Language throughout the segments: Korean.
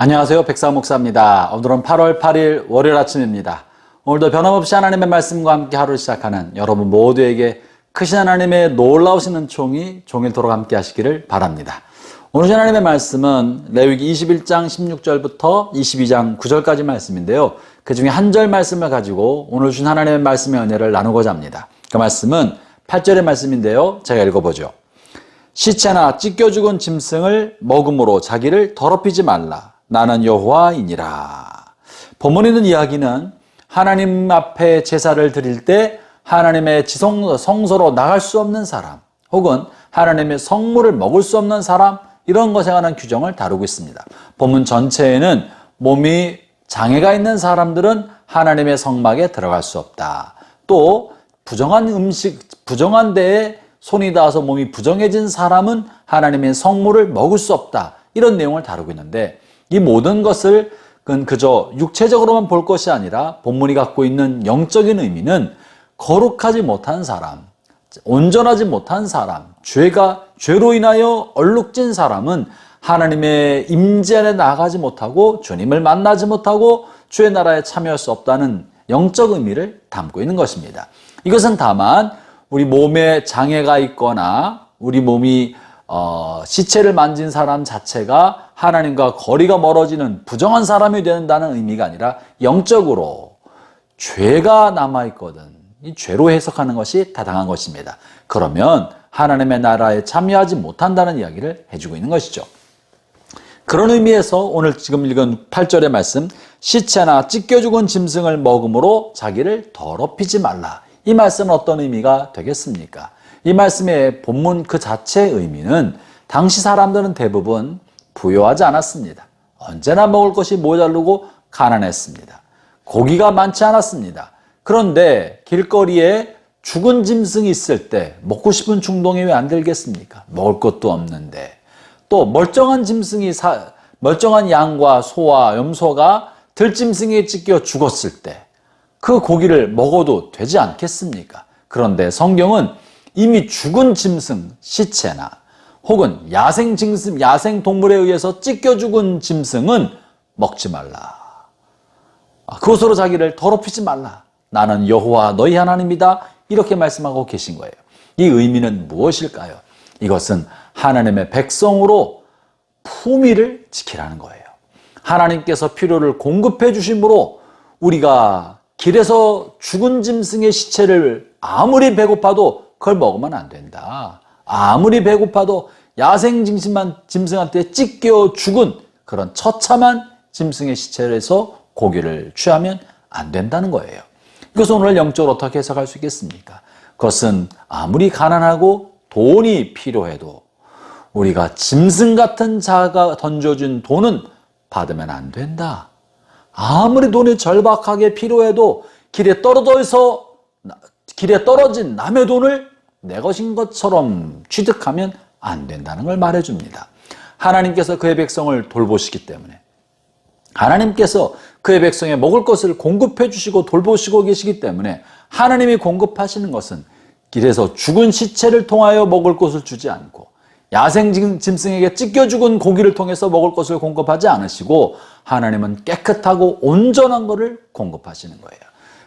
안녕하세요. 백사 목사입니다. 오늘은 8월 8일 월요일 아침입니다. 오늘도 변함없이 하나님의 말씀과 함께 하루를 시작하는 여러분 모두에게 크신 하나님의 놀라우신 은총이 종일토록 함께 하시기를 바랍니다. 오늘 하나님의 말씀은 레위기 21장 16절부터 22장 9절까지 말씀인데요. 그 중에 한 절 말씀을 가지고 오늘 주신 하나님의 말씀의 은혜를 나누고자 합니다. 그 말씀은 8절의 말씀인데요. 제가 읽어보죠. 시체나 찢겨 죽은 짐승을 먹음으로 자기를 더럽히지 말라. 나는 여호와이니라. 본문에 있는 이야기는 하나님 앞에 제사를 드릴 때 하나님의 성소로 나갈 수 없는 사람, 혹은 하나님의 성물을 먹을 수 없는 사람, 이런 것에 관한 규정을 다루고 있습니다. 본문 전체에는 몸이 장애가 있는 사람들은 하나님의 성막에 들어갈 수 없다. 또 부정한 음식, 부정한 데에 손이 닿아서 몸이 부정해진 사람은 하나님의 성물을 먹을 수 없다. 이런 내용을 다루고 있는데, 이 모든 것을 그저 육체적으로만 볼 것이 아니라 본문이 갖고 있는 영적인 의미는 거룩하지 못한 사람, 온전하지 못한 사람, 죄로 인하여 얼룩진 사람은 하나님의 임재 안에 나가지 못하고 주님을 만나지 못하고 주의 나라에 참여할 수 없다는 영적 의미를 담고 있는 것입니다. 이것은 다만 우리 몸에 장애가 있거나 우리 몸이 시체를 만진 사람 자체가 하나님과 거리가 멀어지는 부정한 사람이 된다는 의미가 아니라 영적으로 죄가 남아있거든, 이 죄로 해석하는 것이 타당한 것입니다. 그러면 하나님의 나라에 참여하지 못한다는 이야기를 해주고 있는 것이죠. 그런 의미에서 오늘 지금 읽은 8절의 말씀, 시체나 찢겨 죽은 짐승을 먹음으로 자기를 더럽히지 말라. 이 말씀은 어떤 의미가 되겠습니까? 이 말씀의 본문 그 자체의 의미는 당시 사람들은 대부분 부유하지 않았습니다. 언제나 먹을 것이 모자르고 가난했습니다. 고기가 많지 않았습니다. 그런데 길거리에 죽은 짐승이 있을 때 먹고 싶은 충동이 왜 안 들겠습니까? 먹을 것도 없는데. 또 멀쩡한 짐승이 멀쩡한 양과 소와 염소가 들짐승에 찢겨 죽었을 때 그 고기를 먹어도 되지 않겠습니까? 그런데 성경은 이미 죽은 짐승, 시체나 혹은 야생 동물에 의해서 찢겨 죽은 짐승은 먹지 말라. 그것으로 자기를 더럽히지 말라. 나는 여호와 너희 하나님이다. 이렇게 말씀하고 계신 거예요. 이 의미는 무엇일까요? 이것은 하나님의 백성으로 품위를 지키라는 거예요. 하나님께서 필요를 공급해 주심으로 우리가 길에서 죽은 짐승의 시체를 아무리 배고파도 그걸 먹으면 안 된다. 아무리 배고파도 야생 짐승한테 찢겨 죽은 그런 처참한 짐승의 시체에서 고기를 취하면 안 된다는 거예요. 이것은 오늘 영적으로 어떻게 해석할 수 있겠습니까? 그것은 아무리 가난하고 돈이 필요해도 우리가 짐승 같은 자가 던져준 돈은 받으면 안 된다. 아무리 돈이 절박하게 필요해도 길에 떨어진 남의 돈을 내 것인 것처럼 취득하면 안 된다는 걸 말해줍니다. 하나님께서 그의 백성을 돌보시기 때문에, 하나님께서 그의 백성에 먹을 것을 공급해 주시고 돌보시고 계시기 때문에 하나님이 공급하시는 것은 길에서 죽은 시체를 통하여 먹을 것을 주지 않고 야생 짐승에게 찢겨 죽은 고기를 통해서 먹을 것을 공급하지 않으시고 하나님은 깨끗하고 온전한 것을 공급하시는 거예요.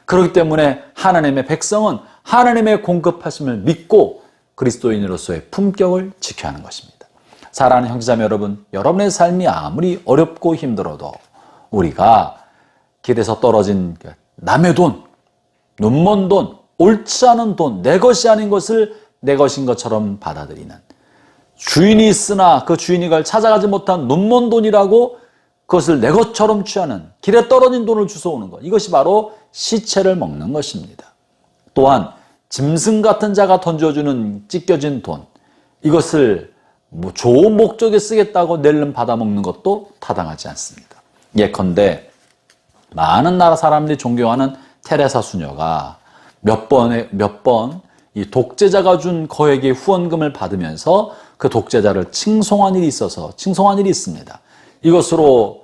그렇기 때문에 하나님의 백성은 하나님의 공급하심을 믿고 그리스도인으로서의 품격을 지켜야 하는 것입니다. 사랑하는 형제자매 여러분, 여러분의 삶이 아무리 어렵고 힘들어도 우리가 길에서 떨어진 남의 돈, 눈먼 돈, 옳지 않은 돈, 내 것이 아닌 것을 내 것인 것처럼 받아들이는, 주인이 있으나 그 주인이 그걸 찾아가지 못한 눈먼 돈이라고 그것을 내 것처럼 취하는, 길에 떨어진 돈을 주워오는 것, 이것이 바로 시체를 먹는 것입니다. 또한 짐승 같은 자가 던져주는 찢겨진 돈, 이것을 좋은 목적에 쓰겠다고 낼름 받아먹는 것도 타당하지 않습니다. 예컨대 많은 나라 사람들이 존경하는 테레사 수녀가 몇 번 이 독재자가 준 거액의 후원금을 받으면서 그 독재자를 칭송한 일이 있습니다. 이것으로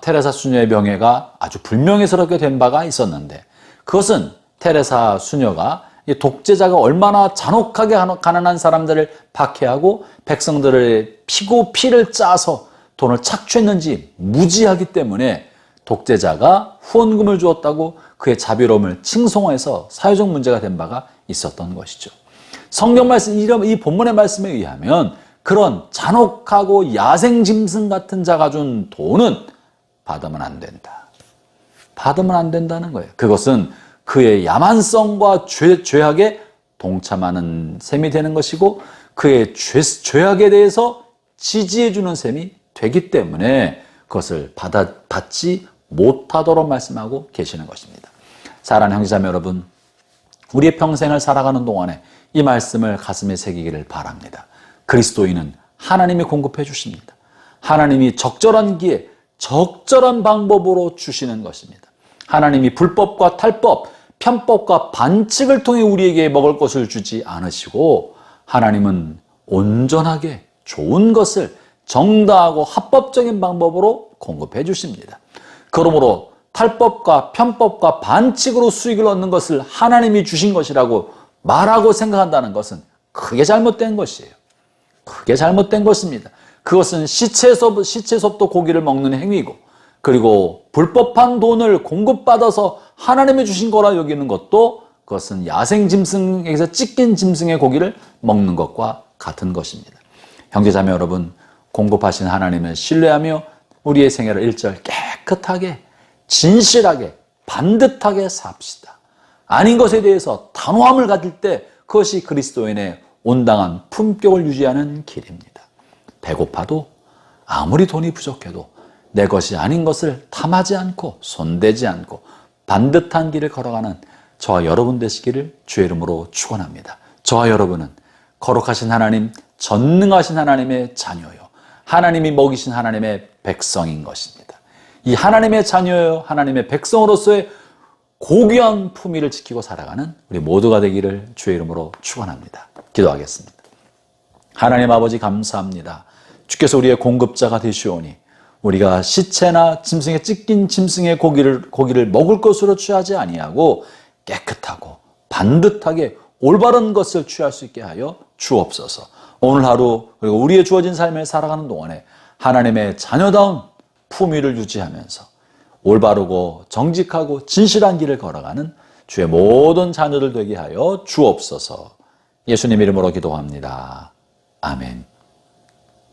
테레사 수녀의 명예가 아주 불명예스럽게 된 바가 있었는데, 그것은 테레사 수녀가 이 독재자가 얼마나 잔혹하게 가난한 사람들을 박해하고 백성들을 피를 짜서 돈을 착취했는지 무지하기 때문에 독재자가 후원금을 주었다고 그의 자비로움을 칭송해서 사회적 문제가 된 바가 있었던 것이죠. 성경 말씀, 이 본문의 말씀에 의하면 그런 잔혹하고 야생짐승 같은 자가 준 돈은 받으면 안 된다. 받으면 안 된다는 거예요. 그것은 그의 야만성과 죄악에 동참하는 셈이 되는 것이고 그의 죄악에 대해서 지지해주는 셈이 되기 때문에 그것을 받지 못하도록 말씀하고 계시는 것입니다. 사랑하는 형제자매 여러분, 우리의 평생을 살아가는 동안에 이 말씀을 가슴에 새기기를 바랍니다. 그리스도인은 하나님이 공급해 주십니다. 하나님이 적절한 기회, 적절한 방법으로 주시는 것입니다. 하나님이 불법과 탈법, 편법과 반칙을 통해 우리에게 먹을 것을 주지 않으시고 하나님은 온전하게 좋은 것을 정당하고 합법적인 방법으로 공급해 주십니다. 그러므로 탈법과 편법과 반칙으로 수익을 얻는 것을 하나님이 주신 것이라고 말하고 생각한다는 것은 크게 잘못된 것이에요. 크게 잘못된 것입니다. 그것은 시체에서부터 고기를 먹는 행위고 그리고 불법한 돈을 공급받아서 하나님이 주신 거라 여기는 것도 그것은 야생짐승에게서 찢긴 짐승의 고기를 먹는 것과 같은 것입니다. 형제자매 여러분, 공급하신 하나님을 신뢰하며 우리의 생애를 일절 깨끗하게 진실하게 반듯하게 삽시다. 아닌 것에 대해서 단호함을 가질 때 그것이 그리스도인의 온당한 품격을 유지하는 길입니다. 배고파도 아무리 돈이 부족해도 내 것이 아닌 것을 탐하지 않고 손대지 않고 반듯한 길을 걸어가는 저와 여러분 되시기를 주의 이름으로 축원합니다. 저와 여러분은 거룩하신 하나님, 전능하신 하나님의 자녀요, 하나님이 먹이신 하나님의 백성인 것입니다. 이 하나님의 자녀요, 하나님의 백성으로서의 고귀한 품위를 지키고 살아가는 우리 모두가 되기를 주의 이름으로 축원합니다. 기도하겠습니다. 하나님 아버지 감사합니다. 주께서 우리의 공급자가 되시오니 우리가 시체나 짐승에 찢긴 짐승의 고기를 먹을 것으로 취하지 아니하고 깨끗하고 반듯하게 올바른 것을 취할 수 있게 하여 주옵소서. 오늘 하루 그리고 우리의 주어진 삶을 살아가는 동안에 하나님의 자녀다운 품위를 유지하면서 올바르고 정직하고 진실한 길을 걸어가는 주의 모든 자녀들 되게 하여 주옵소서. 예수님 이름으로 기도합니다. 아멘.